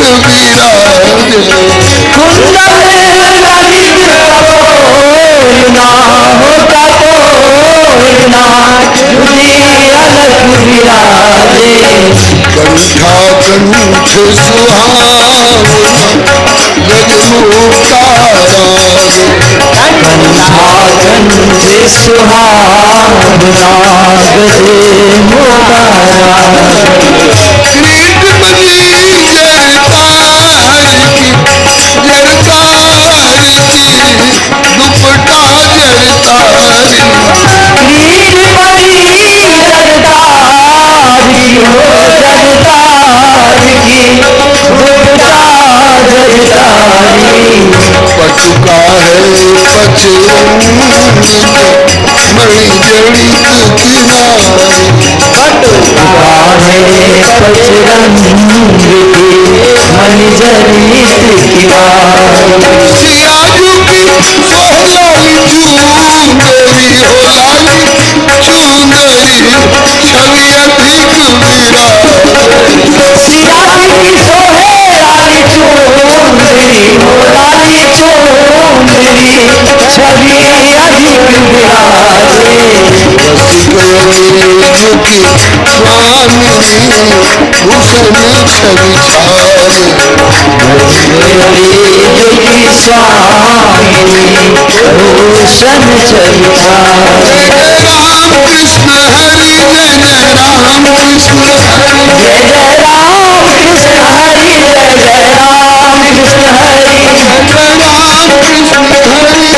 विराजे। कुंडल ललित ना होता कोई ना जुदी अलग विराजे। कंठा कंठ सुहावना गजमुक्ता राजे। कंठा कंठ सुहावना गजमुक्ता कृष्ण बनी जरतार की दुपट्टा जरतारी। नील मणि जरदार की हो जरदार की दुपट्टा जरदारी। पटुका है पचरंग मणि जड़ित किनारे। पटुका है पचरंग की मणि जड़ित किनारे। सियाजू की सोहलाई चूंदरी हो लाली चूंदरी छवि अधिक विराजे। सियाजू की सोहलाई चूंदरी हो लाली चूंदरी छवि अधिक विराजे। की स्वामी भूषण छवि छाये। स्वामी भूषण छवि छाये। राम कृष्ण हरि जय जय राम कृष्ण हरि जय जय राम कृष्ण हरि जय जय राम कृष्ण हरि राम कृष्ण हरि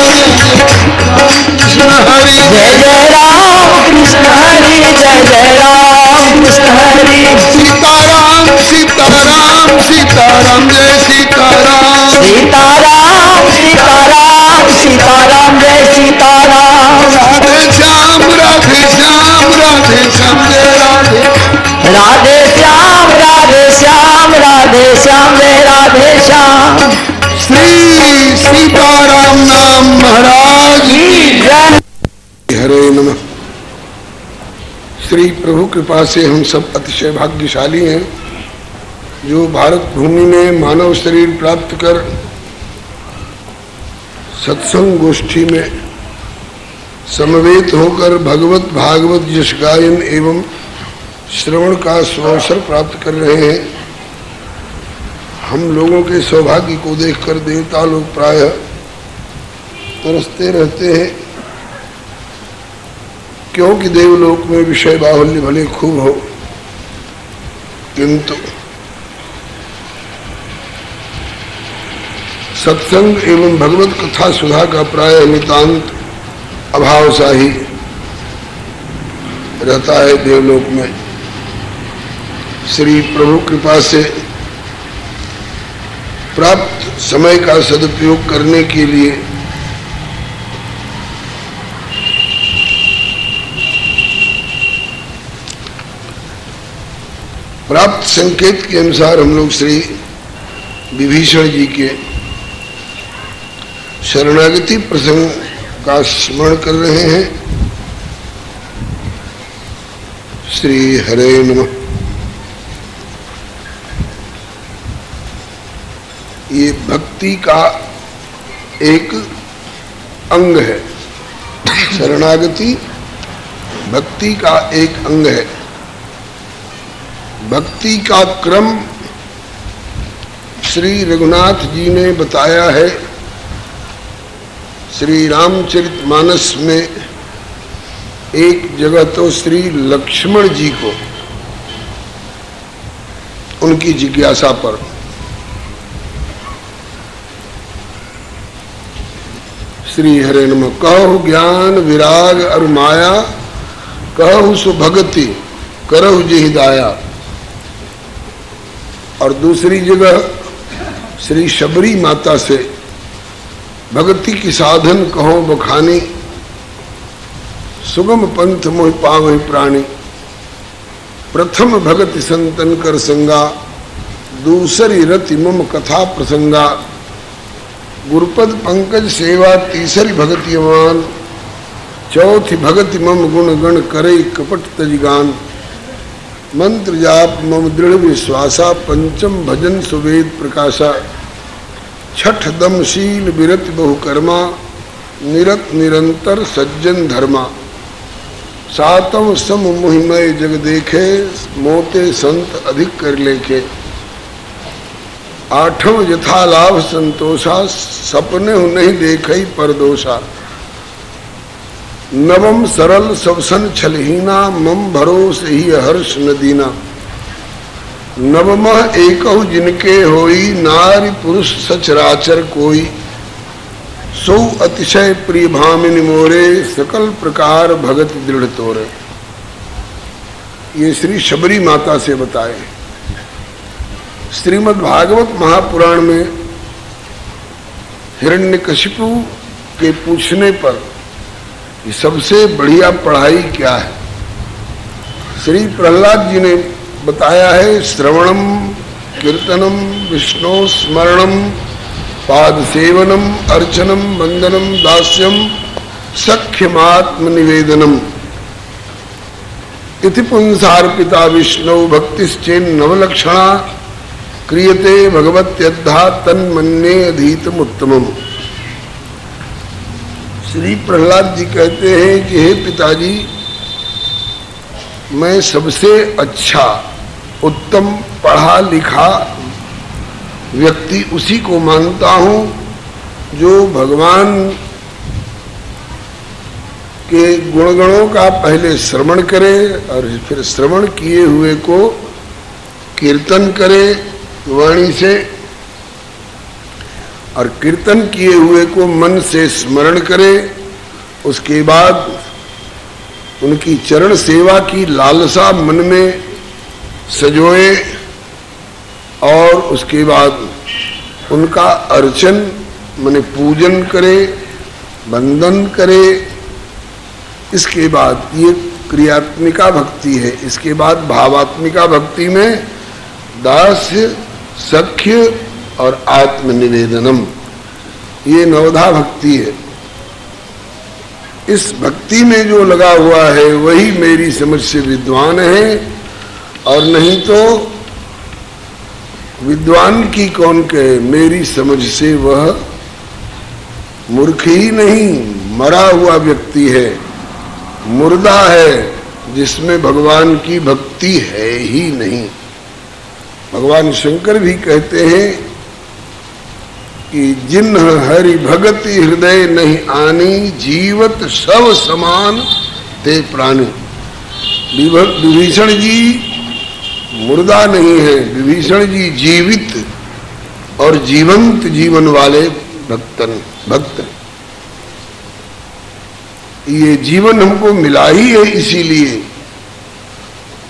कृष्ण हरि जय जय राम कृष्ण हरि जय जय राम कृष्ण हरि। सीताराम सीताराम सीताराम जय सीताराम सीताराम सीताराम सीताराम जय सीताराम। राधे श्याम राधे श्याम राधे श्याम जय राधे। राधे श्याम राधे श्याम राधे श्याम जय राधे श्याम। श्री सीताराम नाम महाराज की जय। हरे नमः। श्री प्रभु कृपा से हम सब अतिशय भाग्यशाली हैं जो भारत भूमि में मानव शरीर प्राप्त कर सत्संग गोष्ठी में समवेत होकर भगवत भागवत यश गायन एवं श्रवण का सुअवसर प्राप्त कर रहे हैं। हम लोगों के सौभाग्य को देखकर देवता लोग प्रायः तरसते रहते हैं, क्योंकि देवलोक में विषय बाहुल्य भले खूब हो, किंतु सत्संग एवं भगवत कथा सुधा का प्रायः नितांत अभाव सा ही रहता है देवलोक में। श्री प्रभु कृपा से प्राप्त समय का सदुपयोग करने के लिए प्राप्त संकेत के अनुसार हम लोग श्री विभीषण जी के शरणागति प्रसंग का स्मरण कर रहे हैं। श्री हरे नमः। ये भक्ति का एक अंग है। शरणागति भक्ति का एक अंग है। भक्ति का क्रम श्री रघुनाथ जी ने बताया है। श्री रामचरितमानस में एक जगह तो श्री लक्ष्मण जी को उनकी जिज्ञासा पर श्री हरे नमः कहु ज्ञान विराग और माया कहु सुभगति करहु जिहि दाया। और दूसरी जगह श्री शबरी माता से भक्ति की साधन कहो बखानी सुगम पंथ मोहि पावहि प्राणी। प्रथम भगति संतन कर संगा दूसरी रति मम कथा प्रसंगा। गुरुपद पंकज सेवा तीसरी भगति अमान चौथी भगति मम गुण गण करे कपट तजगान। मंत्र जाप मम दृढ़ विश्वासा, पंचम भजन सुवेद प्रकाशा, छठ दम शील विरत बहुकर्मा, निरत निरंतर सज्जन धर्मा, सातम सम मुहिमय जग देखे, मोते संत अधिक कर लेखे, आठम यथा लाभ संतोषा, सपने नहीं देखई परदोषा, नवम सरल सबसन छलहीना, मम भरोस ही हर्ष न दीना, नवमः एकहु जिनके होई, नारी पुरुष सचराचर कोई, सो अतिशय प्रिय भामिनी मोरे, सकल प्रकार भगत दृढ़ तोरे। ये श्री शबरी माता से बताए। श्रीमद् भागवत महापुराण में हिरण्यकशिपु के पूछने पर ये सबसे बढ़िया पढ़ाई क्या है, श्री प्रहलाद जी ने बताया है। श्रवणम कीर्तनम विष्णु स्मरणम पाद सेवनम अर्चनम वंदनम दास्यम सख्यमात्म निवेदनम इति पुंसार्पिता विष्णु भक्तिश्चेन नवलक्षणा, क्रियते भगवत्यद्धा तन्मन्ये अधीतम उत्तमम। श्री प्रहलाद जी कहते हैं कि हे पिताजी, मैं सबसे अच्छा उत्तम पढ़ा लिखा व्यक्ति उसी को मानता हूँ जो भगवान के गुणगणों का पहले श्रवण करे और फिर श्रवण किए हुए को कीर्तन करे वाणी से, और कीर्तन किए हुए को मन से स्मरण करे। उसके बाद उनकी चरण सेवा की लालसा मन में सजोए और उसके बाद उनका अर्चन माने पूजन करे, वंदन करे। इसके बाद ये क्रियात्मिका भक्ति है। इसके बाद भावात्मिका भक्ति में दास्य, सख्य और आत्मनिवेदनम, ये नवधा भक्ति है। इस भक्ति में जो लगा हुआ है वही मेरी समझ से विद्वान है, और नहीं तो विद्वान की कौन कहे, मेरी समझ से वह मूर्ख ही नहीं मरा हुआ व्यक्ति है, मुर्दा है जिसमें भगवान की भक्ति है ही नहीं। भगवान शंकर भी कहते हैं कि जिन हरि भगति हृदय नहीं आनी, जीवत सब समान ते प्राणी। विभीषण जी मुर्दा नहीं है, विभीषण जी जीवित और जीवंत जीवन वाले भक्त। ये जीवन हमको मिला ही है, इसीलिए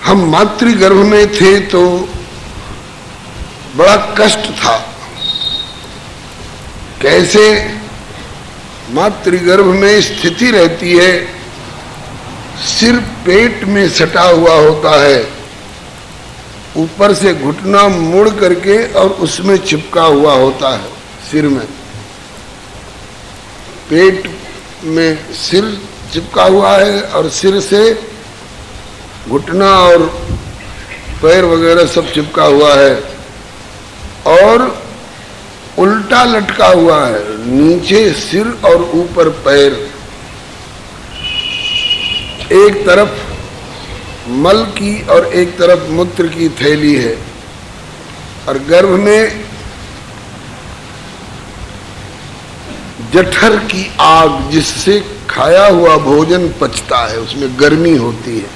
हम मातृगर्भ में थे तो बड़ा कष्ट था। कैसे मातृगर्भ में स्थिति रहती है, सिर पेट में सटा हुआ होता है, ऊपर से घुटना मुड़ करके और उसमें चिपका हुआ होता है सिर में। पेट में सिर चिपका हुआ है और सिर से घुटना और पैर वगैरह सब चिपका हुआ है, और उल्टा लटका हुआ है, नीचे सिर और ऊपर पैर। एक तरफ मल की और एक तरफ मूत्र की थैली है, और गर्भ में जठर की आग जिससे खाया हुआ भोजन पचता है, उसमें गर्मी होती है,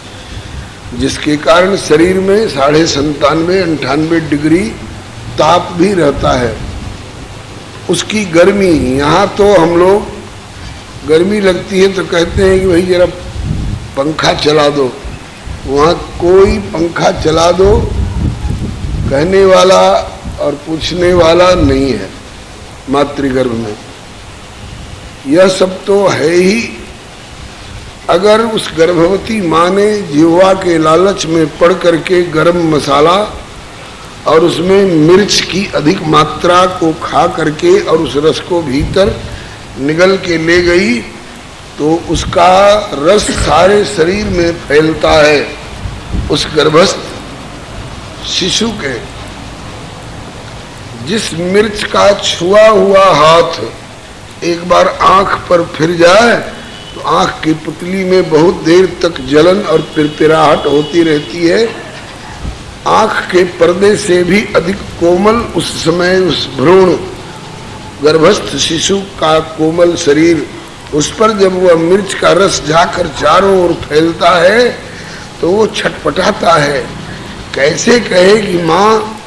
जिसके कारण शरीर में 97.5-98 डिग्री ताप भी रहता है। उसकी गर्मी, यहाँ तो हम लोग गर्मी लगती है तो कहते हैं कि भाई जरा पंखा चला दो, वहाँ कोई पंखा चला दो कहने वाला और पूछने वाला नहीं है मातृगर्भ में। यह सब तो है ही। अगर उस गर्भवती माँ ने जिह्वा के लालच में पड़ करके गरम मसाला और उसमें मिर्च की अधिक मात्रा को खा करके और उस रस को भीतर निगल के ले गई, तो उसका रस सारे शरीर में फैलता है। उस गर्भस्थ शिशु के जिस मिर्च का छुआ हुआ हाथ एक बार आंख पर फिर जाए तो आंख की पुतली में बहुत देर तक जलन और पिरपिराहट होती रहती है। आंख के पर्दे से भी अधिक कोमल उस समय उस भ्रूण गर्भस्थ शिशु का कोमल शरीर, उस पर जब वह मिर्च का रस जाकर चारों ओर फैलता है तो वो छटपटाता है। कैसे कहे कि माँ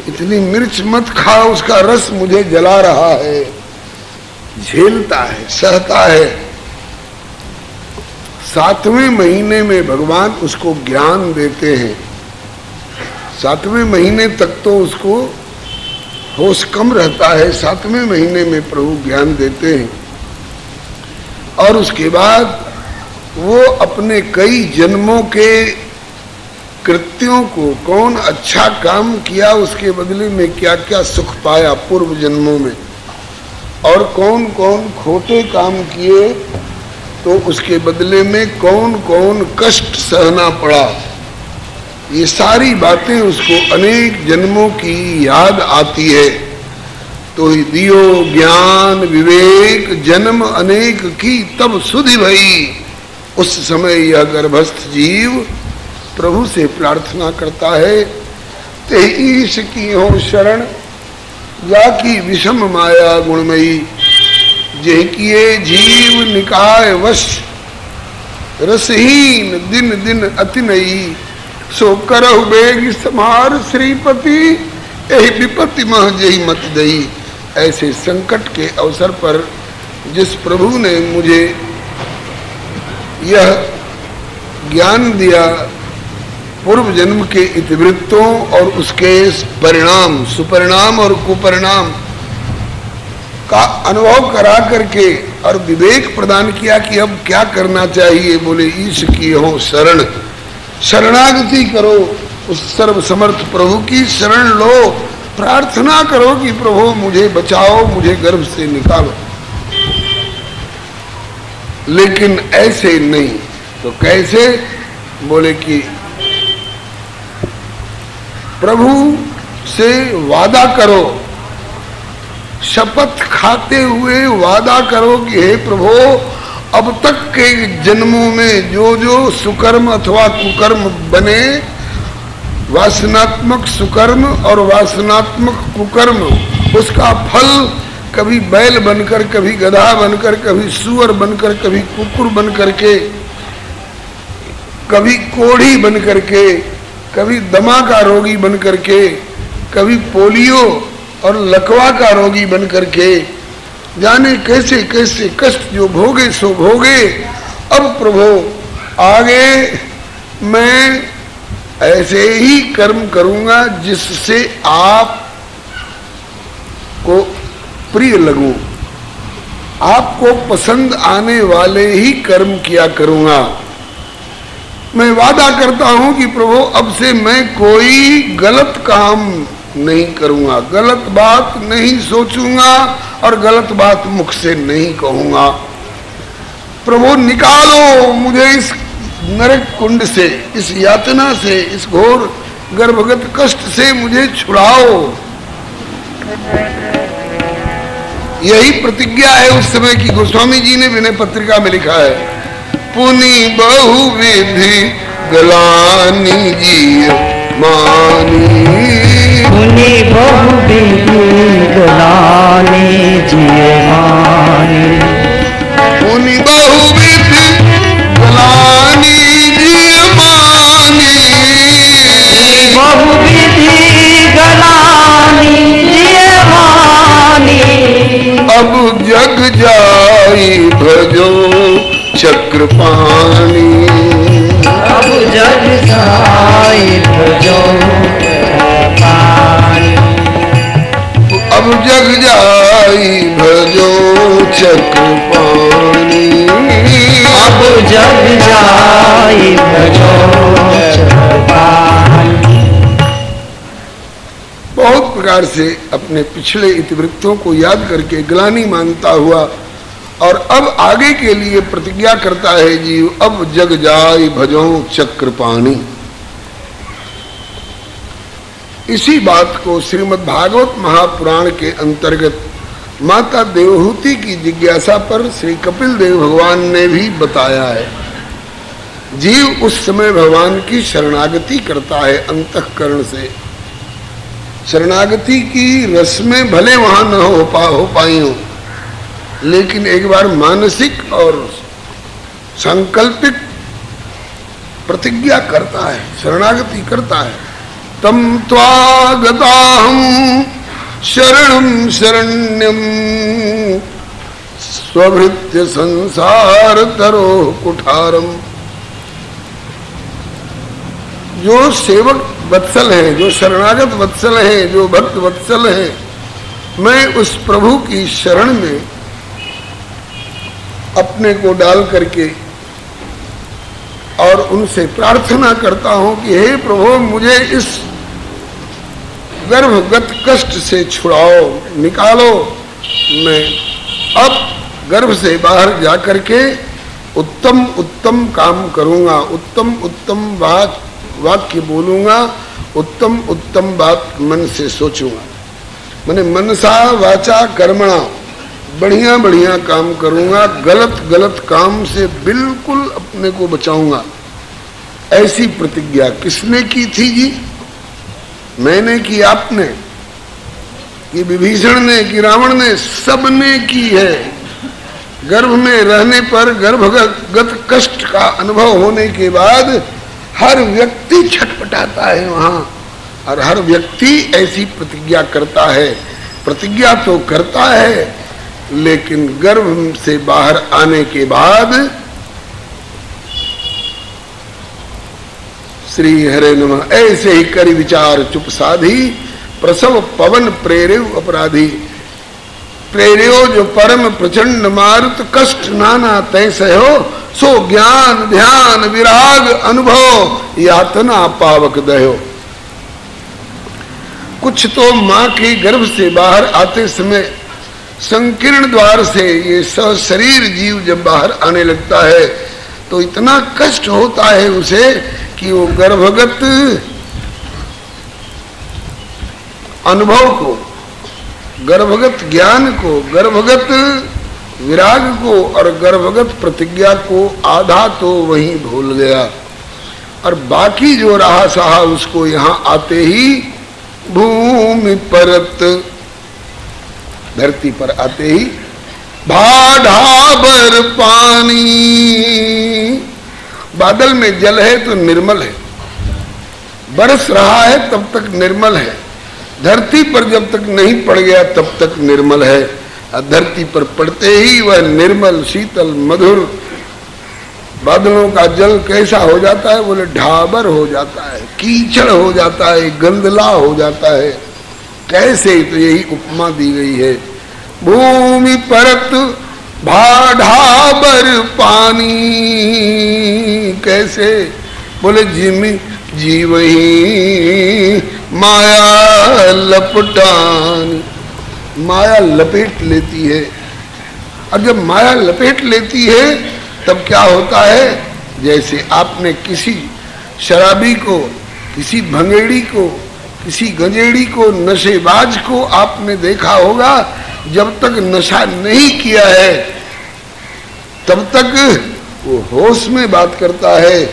इतनी मिर्च मत खा, उसका रस मुझे जला रहा है। झेलता है, सहता है। 7वें महीने में भगवान उसको ज्ञान देते हैं। 7वें महीने तक तो उसको होश कम रहता है, 7वें महीने में प्रभु ज्ञान देते हैं और उसके बाद वो अपने कई जन्मों के कृत्यों को, कौन अच्छा काम किया उसके बदले में क्या क्या सुख पाया पूर्व जन्मों में, और कौन कौन खोटे काम किए तो उसके बदले में कौन कौन कष्ट सहना पड़ा, ये सारी बातें उसको अनेक जन्मों की याद आती है। तो ही दियो ज्ञान विवेक जन्म अनेक की तब सुधि भई। उस समय यह गर्भस्थ जीव प्रभु से प्रार्थना करता है, ते ईश की हो शरण जाकी विषम माया गुणमयी, जे किए जीव निकाय वश रसहीन दिन दिन अति नई, सो करहु बेग समार श्रीपति यही विपत्ति मह जही मत दई। ऐसे संकट के अवसर पर जिस प्रभु ने मुझे यह ज्ञान दिया, पूर्व जन्म के इतिवृत्तों और उसके परिणाम, सुपरिणाम और कुपरिणाम का अनुभव करा करके और विवेक प्रदान किया कि अब क्या करना चाहिए। बोले ईश की हो शरण, शरणागति करो, उस सर्व समर्थ प्रभु की शरण लो, प्रार्थना करो कि प्रभु मुझे बचाओ, मुझे गर्भ से निकालो। लेकिन ऐसे नहीं तो कैसे? बोले कि प्रभु से वादा करो, शपथ खाते हुए वादा करो कि हे प्रभु अब तक के जन्मों में जो जो सुकर्म अथवा कुकर्म बने, वासनात्मक सुकर्म और वासनात्मक कुकर्म, उसका फल कभी बैल बनकर, कभी गधा बनकर, कभी सुअर बनकर, कभी कुकुर बनकर के, कभी कोढ़ी बनकर के, कभी दमा का रोगी बनकर के, कभी पोलियो और लकवा का रोगी बनकर के, जाने कैसे कैसे कष्ट जो भोगे सो भोगे। अब प्रभु आगे मैं ऐसे ही कर्म करूंगा जिससे आप को प्रिय लगूं, आपको पसंद आने वाले ही कर्म किया करूंगा। मैं वादा करता हूं कि प्रभु अब से मैं कोई गलत काम नहीं करूंगा, गलत बात नहीं सोचूंगा और गलत बात मुख से नहीं कहूंगा। प्रभु निकालो मुझे इस नरक कुंड से, इस यातना से, इस घोर गर्भगत कष्ट से मुझे छुड़ाओ। यही प्रतिज्ञा है उस समय की। गोस्वामी जी ने विनय पत्रिका में लिखा है, पुनि बहुविधि गलानी जी मानी, पुनि बहुविधि गलानी जी मानी, पुनि बहुविधि गलानी जी मानी, बहुविधि गलानी जी मानी, अब जग जाई भजो चक्रपाणी, अब जग जाई भजो चक्रपाणी, अब जग जाई भजो चक्रपाणी, अब जग जाई भजो चक्रपाणी। बहुत प्रकार से अपने पिछले इतिवृत्तों को याद करके ग्लानि मानता हुआ और अब आगे के लिए प्रतिज्ञा करता है जीव, अब जग जाय भजो चक्रपाणी। इसी बात को श्रीमद् भागवत महापुराण के अंतर्गत माता देवहूति की जिज्ञासा पर श्री कपिल देव भगवान ने भी बताया है। जीव उस समय भगवान की शरणागति करता है अंतःकरण से। शरणागति की रस में भले वहां न हो पाई हो, लेकिन एक बार मानसिक और सांकल्पिक प्रतिज्ञा करता है, शरणागति करता है। तम त्वागताहं शरणं शरण्यं स्वभृत्य संसार तरो कुठारम। जो सेवक वत्सल हैं, जो शरणागत वत्सल हैं, जो भक्त वत्सल हैं, मैं उस प्रभु की शरण में अपने को डाल करके और उनसे प्रार्थना करता हूं कि हे प्रभु, मुझे इस गर्भगत कष्ट से छुड़ाओ, निकालो। मैं अब गर्भ से बाहर जाकर के उत्तम उत्तम काम करूंगा, उत्तम उत्तम वाक्य बोलूंगा, उत्तम उत्तम बात मन से सोचूंगा। मैंने मनसा वाचा कर्मणा बढ़िया बढ़िया काम करूंगा, गलत गलत काम से बिल्कुल अपने को बचाऊंगा। ऐसी प्रतिज्ञा किसने की थी जी? मैंने की, आपने कि विभीषण ने, कि रावण ने? सबने की है। गर्भ में रहने पर गर्भगत कष्ट का अनुभव होने के बाद हर व्यक्ति छटपटाता है वहां, और हर व्यक्ति ऐसी प्रतिज्ञा करता है। प्रतिज्ञा तो करता है, लेकिन गर्भ से बाहर आने के बाद श्री हरे नमः ऐसे ही करी विचार चुप साधी, प्रसव पवन प्रेरेव अपराधी। प्रेरियो जो परम प्रचंड मारुत, कष्ट नाना तय सहो, सो ज्ञान ध्यान विराग अनुभव, यातना पावक दयो। कुछ तो मां के गर्भ से बाहर आते समय संकीर्ण द्वार से ये सशरीर जीव जब बाहर आने लगता है तो इतना कष्ट होता है उसे कि वो गर्भगत अनुभव को, गर्भगत ज्ञान को, गर्भगत विराग को और गर्भगत प्रतिज्ञा को आधा तो वहीं भूल गया, और बाकी जो रहा सहा उसको यहाँ आते ही भूमि परत, धरती पर आते ही भाढ़ाबर पानी। बादल में जल है तो निर्मल है, बरस रहा है तब तक निर्मल है। धरती पर जब तक नहीं पड़ गया तब तक निर्मल है, और धरती पर पड़ते ही वह निर्मल शीतल मधुर। बादलों का जल कैसा हो जाता है? बोले ढाबर हो जाता है, कीचड़ हो जाता है, गंदला हो जाता है। कैसे? तो यही उपमा दी गई है। भूमि परत भाढ़ाबर पानी। कैसे? बोले जीव ही माया लपटानी। माया लपेट लेती है, और जब माया लपेट लेती है तब क्या होता है? जैसे आपने किसी शराबी को, किसी भंगेड़ी को, किसी गंजेड़ी को, नशेबाज को आपने देखा होगा, जब तक नशा नहीं किया है तब तक वो होश में बात करता है,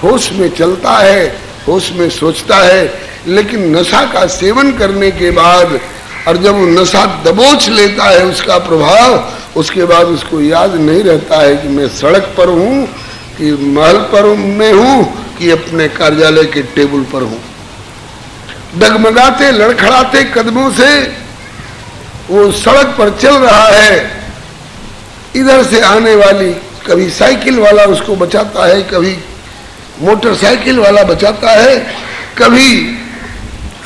होश में चलता है, होश में सोचता है। लेकिन नशा का सेवन करने के बाद, और जब वो नशा दबोच लेता है उसका प्रभाव, उसके बाद उसको याद नहीं रहता है कि मैं सड़क पर हूँ, कि महल पर में हूँ, कि अपने कार्यालय के टेबल पर हूँ। डगमगाते लड़खड़ाते कदमों से वो सड़क पर चल रहा है। इधर से आने वाली, कभी साइकिल वाला उसको बचाता है, कभी मोटरसाइकिल वाला बचाता है, कभी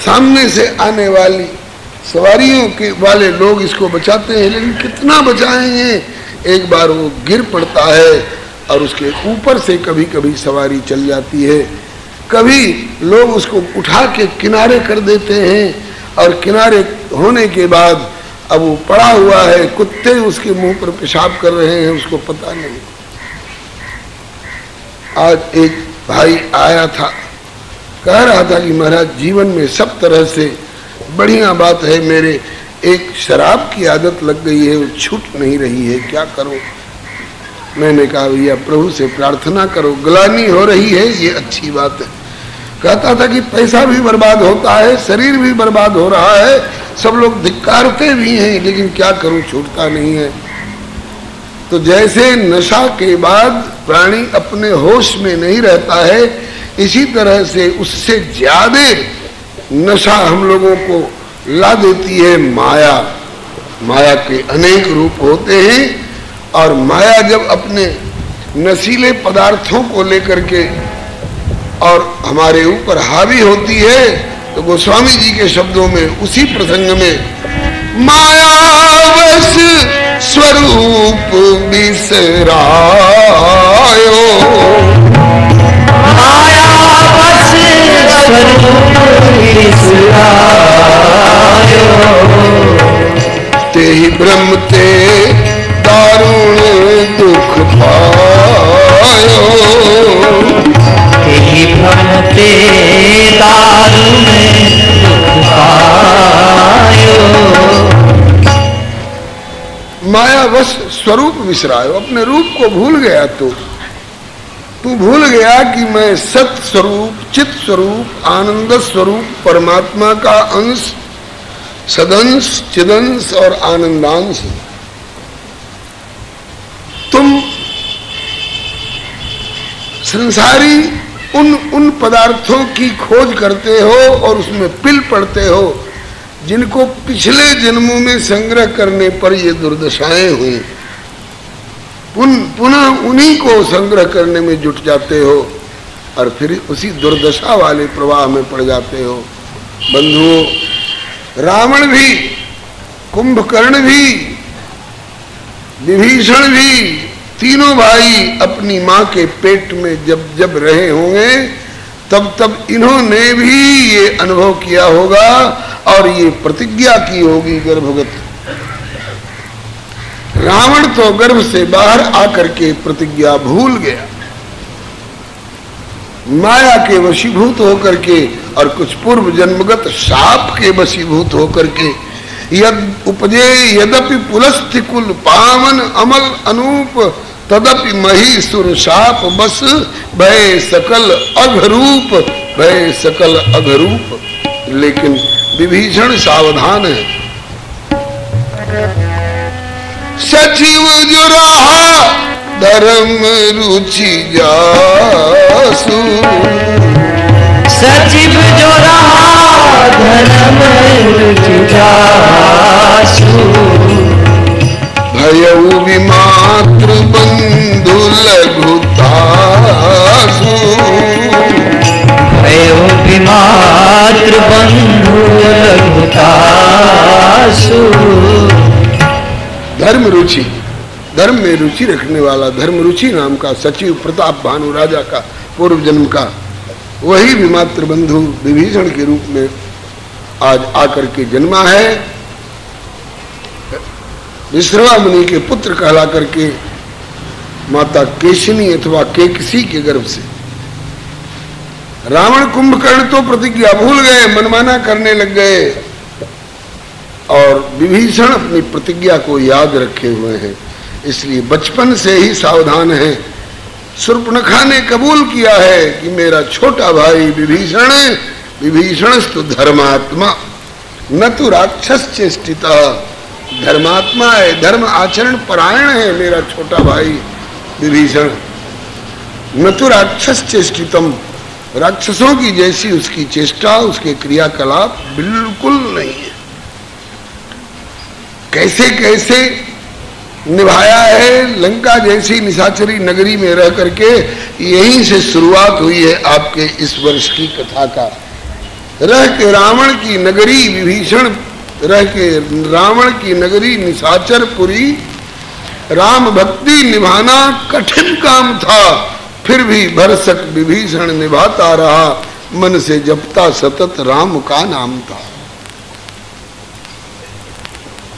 सामने से आने वाली सवारियों के वाले लोग इसको बचाते हैं। लेकिन कितना बचाएंगे? एक बार वो गिर पड़ता है और उसके ऊपर से कभी कभी सवारी चल जाती है, कभी लोग उसको उठा के किनारे कर देते हैं, और किनारे होने के बाद अब वो पड़ा हुआ है, कुत्ते उसके मुंह पर पेशाब कर रहे हैं, उसको पता नहीं। आज एक भाई आया था कह रहा था कि महाराज जीवन में सब तरह से बढ़िया बात है, मेरे एक शराब की आदत लग गई है, वो छूट नहीं रही है, क्या करो। मैंने कहा भैया प्रभु से प्रार्थना करो, ग्लानि हो रही है ये अच्छी बात है। कहता था कि पैसा भी बर्बाद होता है, शरीर भी बर्बाद हो रहा है, सब लोग धिक्कारते भी हैं, लेकिन क्या करूं, छूटता नहीं है। तो जैसे नशा के बाद प्राणी अपने होश में नहीं रहता है, इसी तरह से उससे ज्यादा नशा हम लोगों को ला देती है माया। माया के अनेक रूप होते हैं, और माया जब अपने नशीले पदार्थों को लेकर के और हमारे ऊपर हावी होती है, तो गोस्वामी जी के शब्दों में उसी प्रसंग में मायावश स्वरूप बिसरायो, मायावश स्वरूप बिसरायो, ते ही ब्रह्म ते दारुण दुख पायो, ते ही ब्रह्म ते दारुण दुख पायो। मायावश स्वरूप विसरायो, अपने रूप को भूल गया। तू भूल गया कि मैं सत स्वरूप, चित स्वरूप, आनंद स्वरूप, परमात्मा का अंश, सदंश, चिदंश और आनंदांश। तुम संसारी उन पदार्थों की खोज करते हो और उसमें पिल पड़ते हो जिनको पिछले जन्मों में संग्रह करने पर ये दुर्दशाएं हुई। पुनः उन्हीं को संग्रह करने में जुट जाते हो और फिर उसी दुर्दशा वाले प्रवाह में पड़ जाते हो। बंधुओं, रावण भी, कुंभकर्ण भी, विभीषण भी, तीनों भाई अपनी मां के पेट में जब जब रहे होंगे तब तब इन्होंने भी ये अनुभव किया होगा और ये प्रतिज्ञा की होगी गर्भगत। रावण तो गर्भ से बाहर आकर के प्रतिज्ञा भूल गया, माया के वशीभूत होकर के और कुछ पूर्व जन्मगत शाप के वशीभूत होकर के यद उपजे यद्यपि पुलस्त्य कुल पावन अमल अनूप तदपि महीसुर शाप बस भय सकल अघरूप, भय सकल अघरूप। लेकिन विभीषण सावधान है। सचिव जो रहा धर्म रुचि जासु, सचिव जो रहा धर्म रुचि जासु, भयउ विमातृ बंधु लघुतासु, भयउ विमातृ बंधु लघुतासु। धर्म रुचि, धर्म में रुचि रखने वाला, धर्म रुचि नाम का सचिव प्रताप भानु राजा का पूर्व जन्म का वही विमात्र बंधु विभीषण के रूप में आज आकर के जन्मा है। विश्रवा मुनि के पुत्र कहला करके माता केशिनी अथवा केकसी के गर्भ से। रावण कुंभकर्ण तो प्रतिज्ञा भूल गए, मनमाना करने लग गए और विभीषण अपनी प्रतिज्ञा को याद रखे हुए हैं, इसलिए बचपन से ही सावधान है। शूर्पणखा ने कबूल किया है कि मेरा छोटा भाई विभीषण, विभीषणस्तु धर्मात्मा न तो राक्षस चेष्टिता, धर्मात्मा है, धर्म आचरण परायण है मेरा छोटा भाई विभीषण। न तो राक्षस चेष्टितम, राक्षसों की जैसी उसकी चेष्टा, उसके क्रियाकलाप बिल्कुल नहीं है। कैसे कैसे निभाया है लंका जैसी निशाचरी नगरी में रह करके, यहीं से शुरुआत हुई है आपके इस वर्ष की कथा का। रह के रावण की नगरी विभीषण, रह के रावण की नगरी निशाचरपुरी, राम भक्ति निभाना कठिन काम था, फिर भी भरसक विभीषण निभाता रहा, मन से जपता सतत राम का नाम था।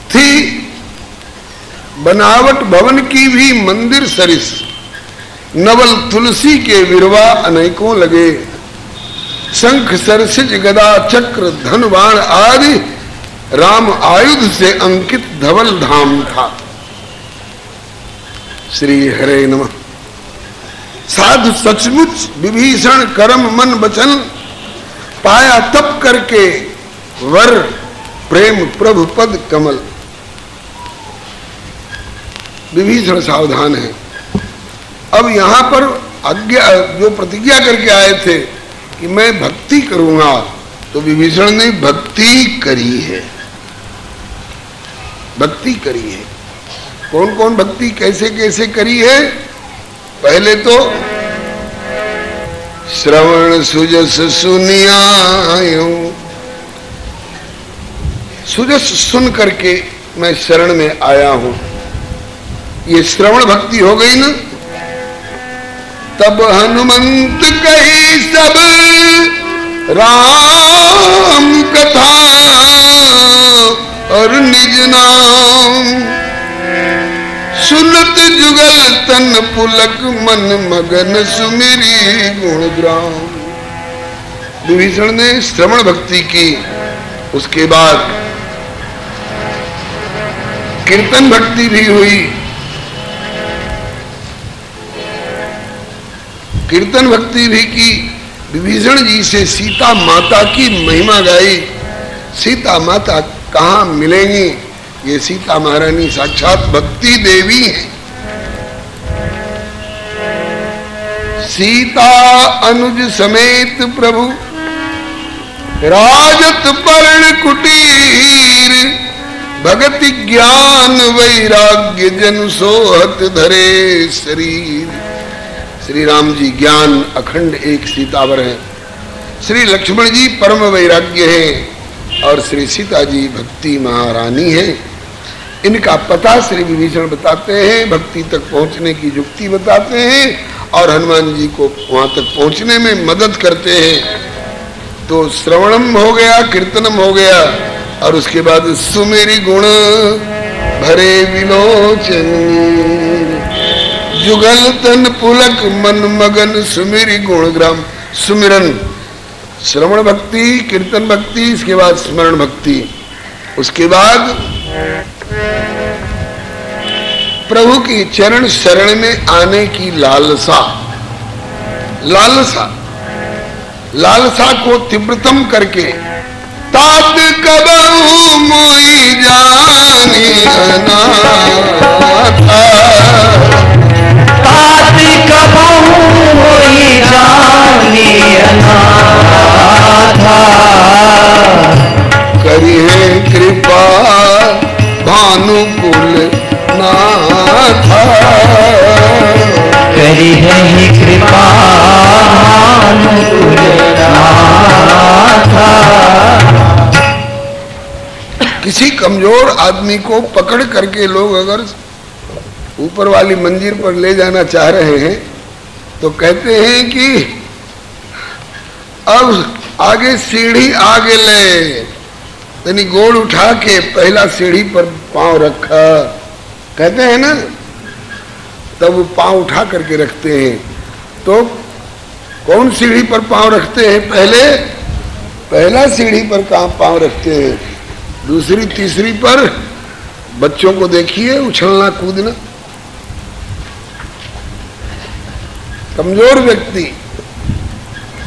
थी बनावट भवन की भी मंदिर सरिस, नवल तुलसी के विरवा अनेकों लगे। शंख सरसिज गदा चक्र धन बाण आदि राम आयुध से अंकित धवल धाम था। श्री हरे नमः। साधु सचमुच विभीषण कर्म मन वचन पाया तप करके वर प्रेम प्रभु पद कमल। विभीषण सावधान है। अब यहां पर आज्ञा जो प्रतिज्ञा करके आए थे कि मैं भक्ति करूंगा, तो विभीषण ने भक्ति करी है। भक्ति करी है। कौन कौन भक्ति कैसे कैसे करी है? पहले तो श्रवण सुजस सुनियायो, सुजस सुन करके मैं शरण में आया हूं, ये श्रवण भक्ति हो गई ना। तब हनुमंत कही सब राम कथा और निज नाम, सुनत जुगल तन पुलक मन मगन सुमिरी गुणग्राम। विभीषण ने श्रवण भक्ति की, उसके बाद कीर्तन भक्ति भी हुई। कीर्तन भक्ति भी की। विभीषण जी से सीता माता की महिमा गाई। सीता माता कहाँ मिलेंगी? ये सीता महारानी साक्षात भक्ति देवी है। सीता अनुज समेत प्रभु राजत पर्ण कुटीर, भगति ज्ञान वैराग्य जन सोहत धरे शरीर। श्री राम जी ज्ञान अखंड एक सीतावर है, श्री लक्ष्मण जी परम वैराग्य हैं और श्री सीता जी भक्ति महारानी है। इनका पता श्री विभीषण बताते हैं, भक्ति तक पहुंचने की युक्ति बताते हैं और हनुमान जी को वहां तक पहुंचने में मदद करते हैं। तो श्रवणम हो गया, कीर्तनम हो गया और उसके बाद सुमेरी गुण भरे विलोचन, जुगल तन पुलक मन मगन सुमिरी गुणग्राम। सुमिरन, श्रवण भक्ति, कीर्तन भक्ति, इसके बाद स्मरण भक्ति, उसके बाद प्रभु की चरण शरण में आने की लालसा। लालसा, लालसा को तीव्रतम करके तात कबहू मोई जानी अनाथा, तात कबहू मोई जानी अनाथा, करी है कृपा भानुकुल नाथा, करी है कृपा भानुकुल नाथा। किसी कमजोर आदमी को पकड़ करके लोग अगर ऊपर वाली मंजिल पर ले जाना चाह रहे हैं तो कहते हैं कि अब आगे सीढ़ी आगे ले, यानी गोड़ उठा के पहला सीढ़ी पर पांव रखा, कहते हैं ना, तब वो पांव उठा करके रखते हैं। तो कौन सीढ़ी पर पांव रखते हैं? पहला सीढ़ी पर कहाँ पांव रखते हैं? दूसरी तीसरी पर। बच्चों को देखिए उछलना कूदना। कमजोर व्यक्ति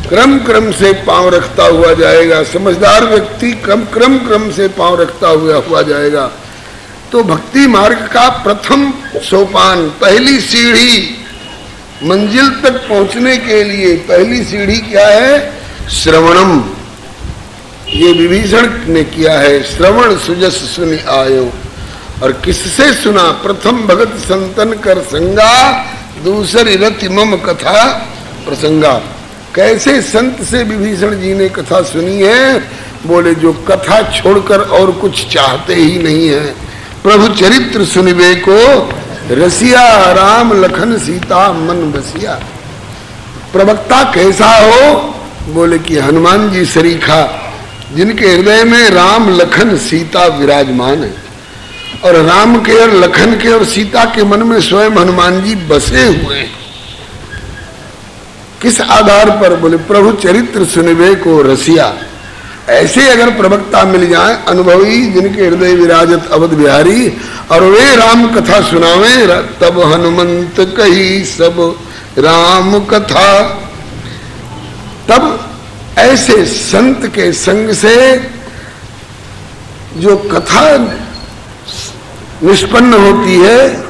क्रम क्रम से पांव रखता हुआ जाएगा, समझदार व्यक्ति क्रम से पांव रखता हुआ जाएगा। तो भक्ति मार्ग का प्रथम सोपान, पहली सीढ़ी, मंजिल तक पहुंचने के लिए पहली सीढ़ी क्या है? श्रवणम। ये विभीषण ने किया है। श्रवण सुजस सुनि आयो। और किससे सुना? प्रथम भगत संतन कर संगा, दूसरी रति मम कथा प्रसंगा। कैसे संत से विभीषण जी ने कथा सुनी है? बोले जो कथा छोड़कर और कुछ चाहते ही नहीं है। प्रभु चरित्र सुनिबे को रसिया, राम लखन सीता मन बसिया। प्रवक्ता कैसा हो? बोले कि हनुमान जी सरीखा, जिनके हृदय में राम लखन सीता विराजमान है और राम के और लखन के और सीता के मन में स्वयं हनुमान जी बसे हुए हैं। किस आधार पर? बोले प्रभु चरित्र सुनिवे को रसिया। ऐसे अगर प्रवक्ता मिल जाए अनुभवी, जिनके हृदय विराजत अवध बिहारी, और वे राम कथा सुनावे, तब हनुमंत कही सब राम कथा। तब ऐसे संत के संग से जो कथा निष्पन्न होती है